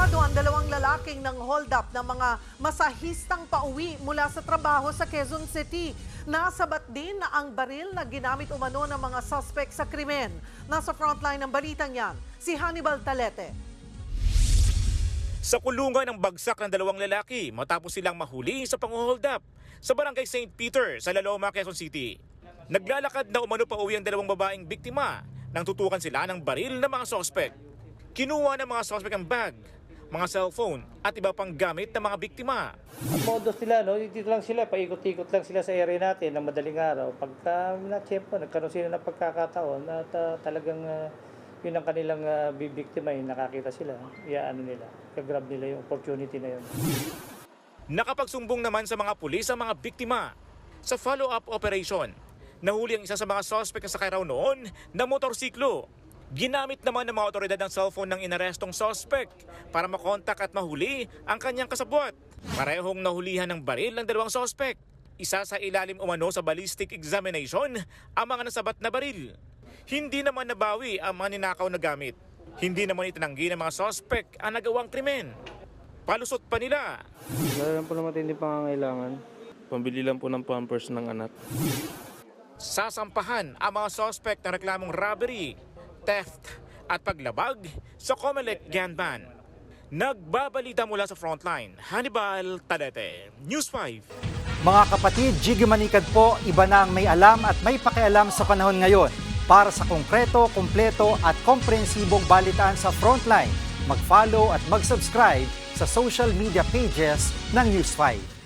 Arestado ang dalawang lalaking ng hold up ng mga masahistang pauwi mula sa trabaho sa Quezon City. Nasabat din na ang baril na ginamit umano ng mga suspect sa krimen. Nasa frontline ng balitang yan, si Hannibal Talete. Sa kulungan ng bagsak ng dalawang lalaki matapos silang mahuli sa pang-hold up sa barangay St. Peter sa Laloma, Quezon City. Naglalakad na umano pa uwi ang dalawang babaeng biktima nang tutukan sila ng baril ng mga suspect. Kinuha ng mga suspect ang bag, mga cellphone at iba pang gamit ng mga biktima. Ang modus nila, no, dito lang sila, paikot-ikot lang sila sa area natin ng madaling araw. Pagka nagkaroon sila ng pagkakataon at talagang yun ang kanilang bibiktima, nakakita sila, iaano nila, kagrab nila yung opportunity na yun. Nakapagsumbong naman sa mga pulis ang mga biktima. Sa follow-up operation, nahuli ang isa sa mga suspect na sakay raw noon na motorsiklo. Ginamit naman ng mga otoridad ang cellphone ng inarestong suspect para makontak at mahuli ang kanyang kasabwat. Parehong nahulihan ng baril ng dalawang suspect. Isa sa ilalim umano sa ballistic examination ang mga nasabat na baril. Hindi naman nabawi ang mga ninakaw na gamit. Hindi naman itinanggi ng mga suspect ang nagawang krimen. Palusot pa nila. Wala lang po naman hindi pangangailangan. Pambili lang po ng pampers ng anak. Sasampahan ang mga suspect ng reklamong robbery, theft at paglabag sa Comelec Ganban. Nagbabalita mula sa frontline, Hannibal Talete, News 5. Mga kapatid, Jiggy Manikad po, iba na ang may alam at may pakialam sa panahon ngayon. Para sa konkreto, kumpleto at komprehensibong balitaan sa frontline, mag-follow at mag-subscribe sa social media pages ng News 5.